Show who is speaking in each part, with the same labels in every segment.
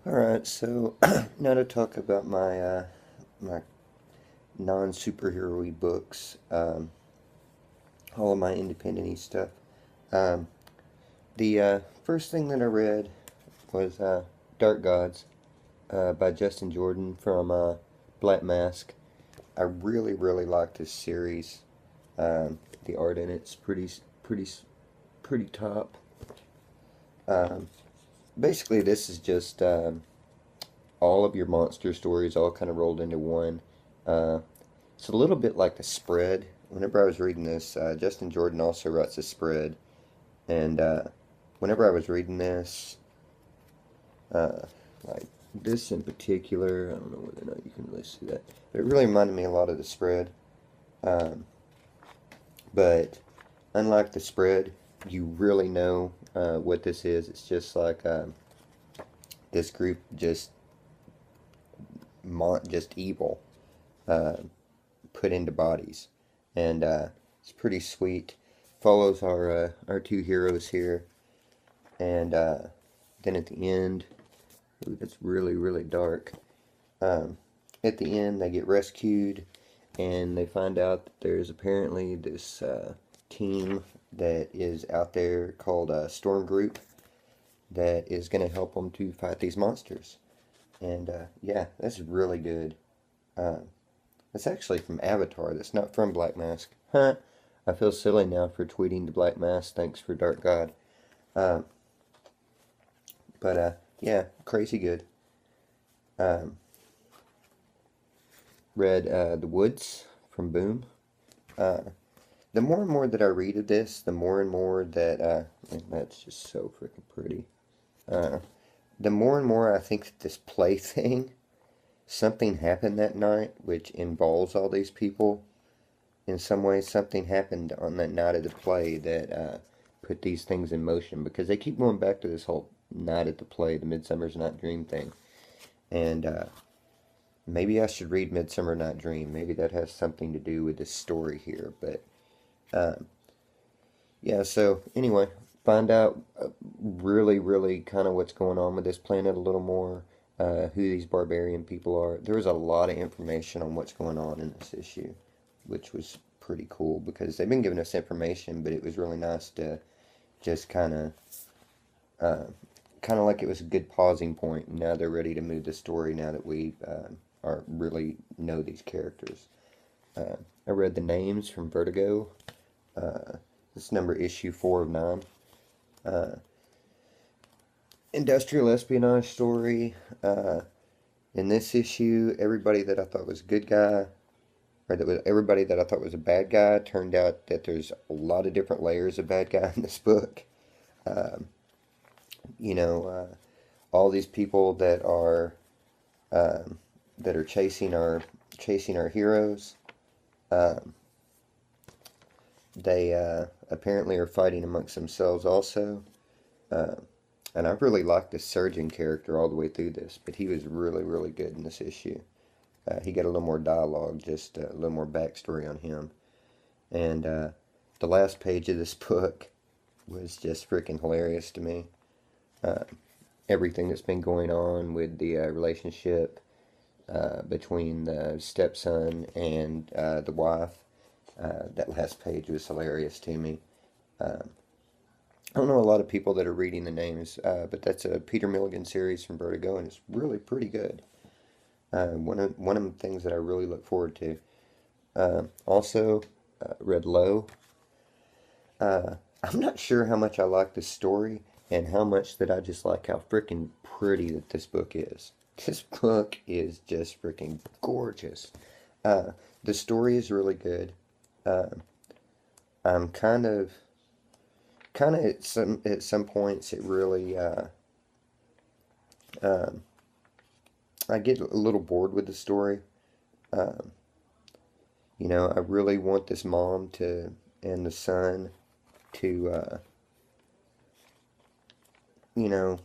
Speaker 1: Alright, so now to talk about my non-superhero-y books, all of my independent-y stuff. Um, the first thing that I read was Dark Gods by Justin Jordan from Black Mask. I really, really like this series. The art in it's pretty top. Um, Basically, this is just all of your monster stories all kind of rolled into one. Uh, it's a little bit like the spread. Whenever I was reading this, Justin Jordan also writes a spread, and whenever I was reading this, uh, like this in particular, I don't know whether or not you can really see that, but it really reminded me a lot of the spread. Um, but unlike the spread, you really know what this is. It's just like this group just evil. Uh, Put into bodies, and it's pretty sweet. Follows our two heroes here, and then at the end, ooh, that's really dark. Um, at the end, they get rescued, and they find out that there's apparently this team that is out there called Storm Group that is going to help them to fight these monsters. And yeah, that's really good. Uh, It's actually from Avatar. That's not from Black Mask. Huh. I feel silly now for tweeting to Black Mask. Thanks for Dark God. Um, but yeah, crazy good. Um, Read The Woods from Boom. Uh, the more and more that I read of this, the more and more that man, that's just so freaking pretty. Uh, the more and more I think that this play thing, something happened that night, which involves all these people. In some ways, something happened on that night of the play that put these things in motion because they keep going back to this whole night at the play, the Midsummer's Night Dream thing. And maybe I should read Midsummer Night Dream. Maybe that has something to do with this story here. But uh, yeah, so anyway, find out really kind of what's going on with this planet a little more. Who these barbarian people are. There was a lot of information on what's going on in this issue, which was pretty cool because they've been giving us information, but it was really nice to just uh, kind of like it was a good pausing point. Now they're ready to move the story. Now that we are really know these characters. Uh, I read the names from Vertigo. Uh, this number issue 4 of 9. Uh, Industrial espionage story. In this issue, everybody that I thought was a good guy or that was everybody that I thought was a bad guy turned out that there's a lot of different layers of bad guy in this book. Um, you know, all these people um, that are chasing our heroes. Um, they apparently are fighting amongst themselves also. Uh, and I really liked the surgeon character all the way through this, but he was really good in this issue. He got a little more dialogue, just a little more backstory on him. And the last page of this book was just freaking hilarious to me. Uh, Everything that's been going on with the relationship between the stepson and the wife. That last page was hilarious to me. Um, I don't know a lot of people that are reading the names, but that's a Peter Milligan series from Vertigo, and it's really pretty good. One of the things that I really look forward to. Also, read Low. I'm not sure how much I like this story and how much that I just like how freaking pretty that this book is. This book is just freaking gorgeous. Uh, the story is really good. Uh, I'm kind of at some points it really um, I get a little bored with the story. Um, I really want this mom to and the son to you know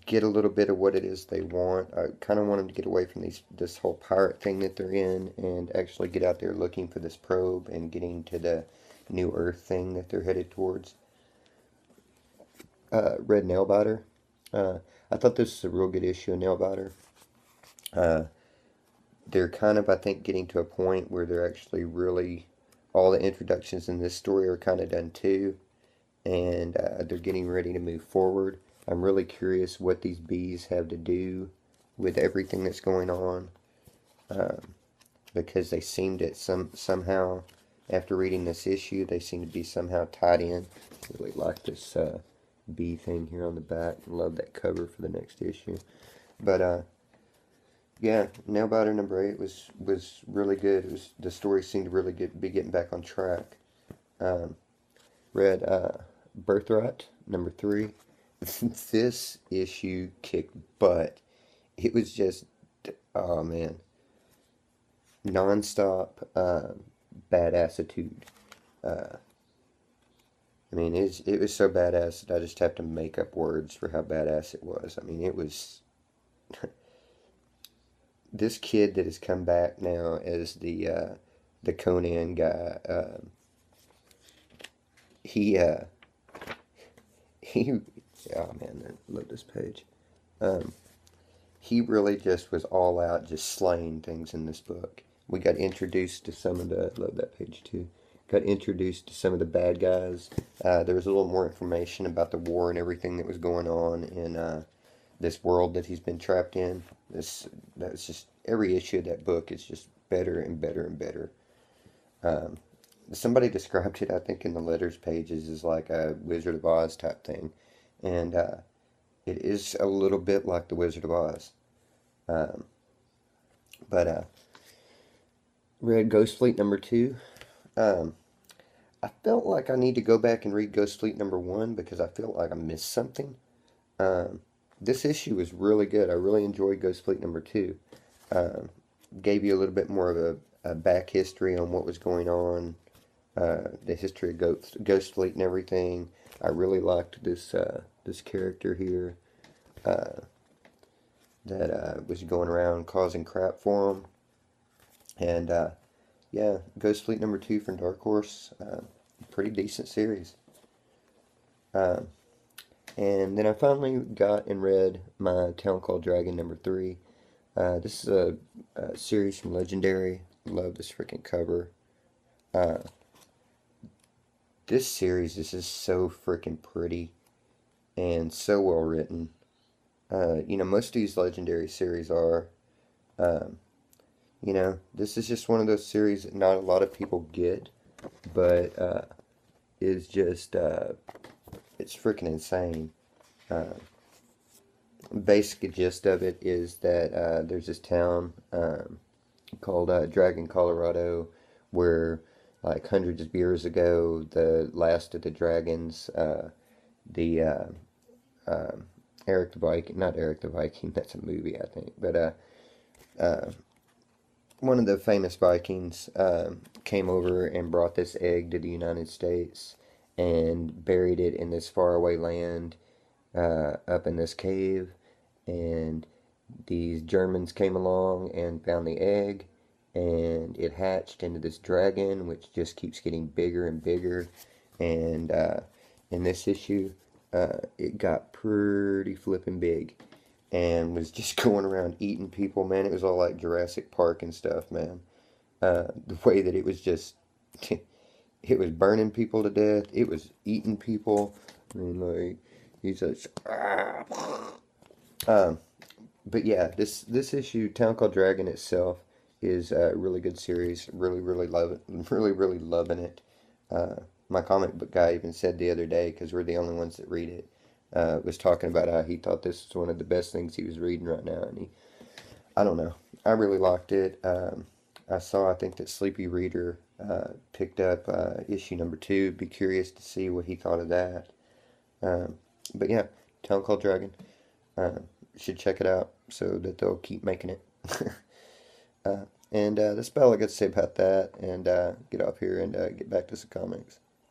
Speaker 1: get a little bit of what it is they want. I kind of want them to get away from this whole pirate thing that they're in and actually get out there looking for this probe and getting to the new Earth thing that they're headed towards. Red Nail Biter. I thought this was a real good issue of Nailbiter. Uh, they're kind of, I think, getting to a point where they're actually really, all the introductions in this story are kind of done too, and they're getting ready to move forward. I'm really curious what these bees have to do with everything that's going on, um, because they seem to somehow, after reading this issue, they seem to be somehow tied in. I really like this bee thing here on the back. Love that cover for the next issue. But yeah, Nailbiter number 8 was really good. It was, the story seemed to really be getting back on track. Um, read Birthright number 3. This issue kicked butt. It was just, oh man, non-stop badassitude. I mean, it was so badass that I just have to make up words for how badass it was. I mean, it was this kid that has come back now as the Conan guy. He he, oh man, I love this page. Um, he really just was all out, just slaying things in this book. We got introduced to some of the, love that page too. Got introduced to some of the bad guys. There was a little more information about the war and everything that was going on in this world that he's been trapped in. That's just, every issue of that book is just better and better and better. Um, Somebody described it, I think, in the letters pages as like a Wizard of Oz type thing, and it is a little bit like the Wizard of Oz. Um, but read Ghost Fleet number 2. Um, I felt like I need to go back and read Ghost Fleet number 1 because I felt like I missed something. Um, this issue was really good. I really enjoyed Ghost Fleet number 2. Um, Gave you a little bit more of a back history on what was going on, the history of Ghost Fleet and everything. I really liked this character here that was going around causing crap for him. And yeah, Ghost Fleet number 2 from Dark Horse, pretty decent series. Uh, and then I finally got and read my Town Called Dragon number 3. This is a series from Legendary. Love this freaking cover. Uh, this series is just so freaking pretty and so well written. You know, most of these Legendary series are. Um, you know, this is just one of those series that not a lot of people get, but is just, it's freaking insane. Uh, Basic gist of it is that there's this town called Dragon, Colorado, where like hundreds of years ago, the last of the dragons, the um Eric the Viking, not Eric the Viking, that's a movie, I think, but uh, one of the famous Vikings came over and brought this egg to the United States and buried it in this faraway land up in this cave. And these Germans came along and found the egg, and it hatched into this dragon, which just keeps getting bigger and bigger. And in this issue, it got pretty flippin' big and was just going around eating people, man. It was all like Jurassic Park and stuff, man. The way that it was just, it was burning people to death. It was eating people. I mean, like, he's just, um, but yeah, this issue, Town Called Dragon itself, is a really good series. Really, really love it. Really, really loving it. Uh, my comic book guy even said the other day, because we're the only ones that read it, was talking about how he thought this was one of the best things he was reading right now, and I don't know, I really liked it. I think that Sleepy Reader picked up issue number 2. Be curious to see what he thought of that. Um, but yeah, Town Called Dragon. Uh, should check it out so that they'll keep making it. And that's about all I got to say about that, and get off here and get back to some comics.